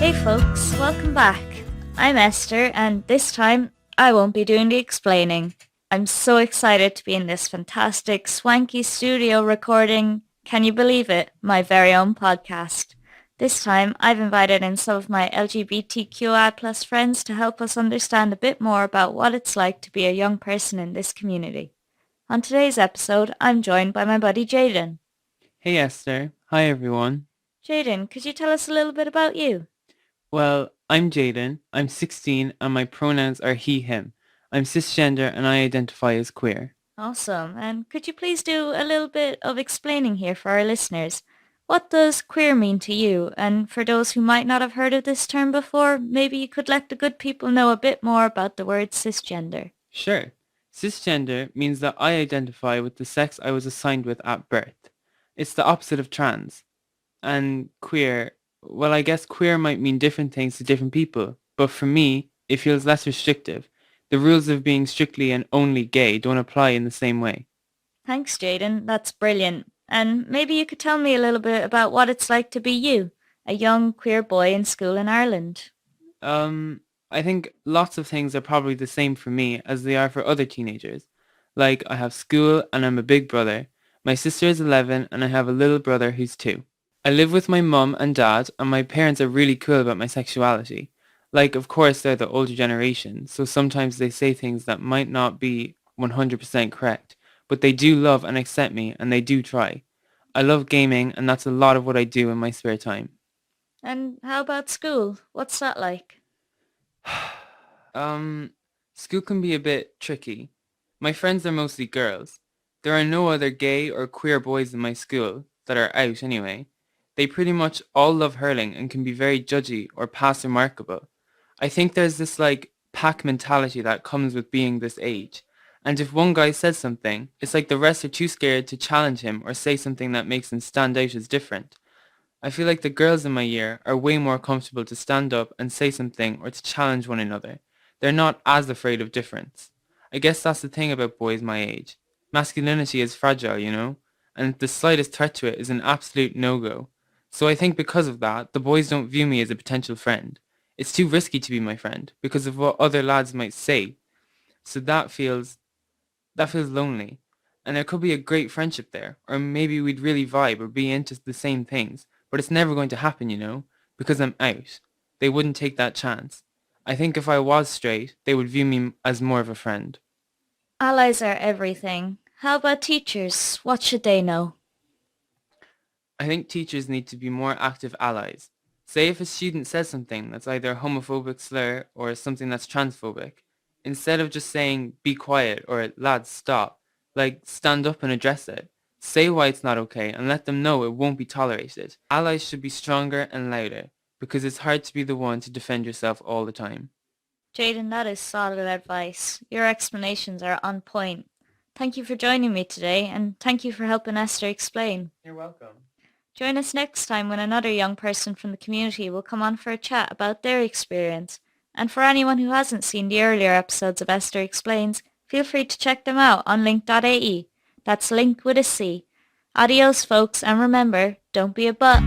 Hey folks, welcome back. I'm Esther and this time I won't be doing the explaining. I'm so excited to be in this fantastic swanky studio recording, can you believe it, my very own podcast. This time I've invited in some of my LGBTQI+ friends to help us understand a bit more about what it's like to be a young person in this community. On today's episode, I'm joined by my buddy Jayden. Hey Esther. Hi everyone. Jayden, could you tell us a little bit about you? Well, I'm Jayden. I'm 16 and my pronouns are he, him. I'm cisgender and I identify as queer. Awesome. And could you please do a little bit of explaining here for our listeners? What does queer mean to you? And for those who might not have heard of this term before, maybe you could let the good people know a bit more about the word cisgender. Sure. Cisgender means that I identify with the sex I was assigned with at birth. It's the opposite of trans. And queer, well, I guess queer might mean different things to different people, but for me, it feels less restrictive. The rules of being strictly and only gay don't apply in the same way. Thanks, Jayden. That's brilliant. And maybe you could tell me a little bit about what it's like to be you, a young queer boy in school in Ireland. Um, I think lots of things are probably the same for me as they are for other teenagers. Like I have school and I'm a big brother. My sister is 11 and I have a little brother who's 2. I live with my mum and dad and my parents are really cool about my sexuality. Like of course they're the older generation, so sometimes they say things that might not be 100% correct, but they do love and accept me and they do try. I love gaming and that's a lot of what I do in my spare time. And how about school? What's that like? Um, School can be a bit tricky. My friends are mostly girls. There are no other gay or queer boys in my school that are out anyway. They pretty much all love hurling and can be very judgy or past remarkable. I think there's this like pack mentality that comes with being this age. And if one guy says something, it's like the rest are too scared to challenge him or say something that makes him stand out as different. I feel like the girls in my year are way more comfortable to stand up and say something or to challenge one another. They're not as afraid of difference. I guess that's the thing about boys my age. Masculinity is fragile, you know, and the slightest threat to it is an absolute no-go. So I think because of that, the boys don't view me as a potential friend. It's too risky to be my friend because of what other lads might say. So that feels lonely. And there could be a great friendship there, or maybe we'd really vibe or be into the same things, but it's never going to happen, you know, because I'm out. They wouldn't take that chance. I think if I was straight, they would view me as more of a friend. Allies are everything. How about teachers? What should they know? I think teachers need to be more active allies. Say if a student says something that's either a homophobic slur or something that's transphobic, instead of just saying be quiet or lads stop, like stand up and address it. Say why it's not okay and let them know it won't be tolerated. Allies should be stronger and louder because it's hard to be the one to defend yourself all the time. Jayden, that is solid advice. Your explanations are on point. Thank you for joining me today, and thank you for helping Esther explain. You're welcome. Join us next time when another young person from the community will come on for a chat about their experience. And for anyone who hasn't seen the earlier episodes of Esther Explains, feel free to check them out on linc.ae. That's link with a C. Adios folks, and remember, don't be a butt.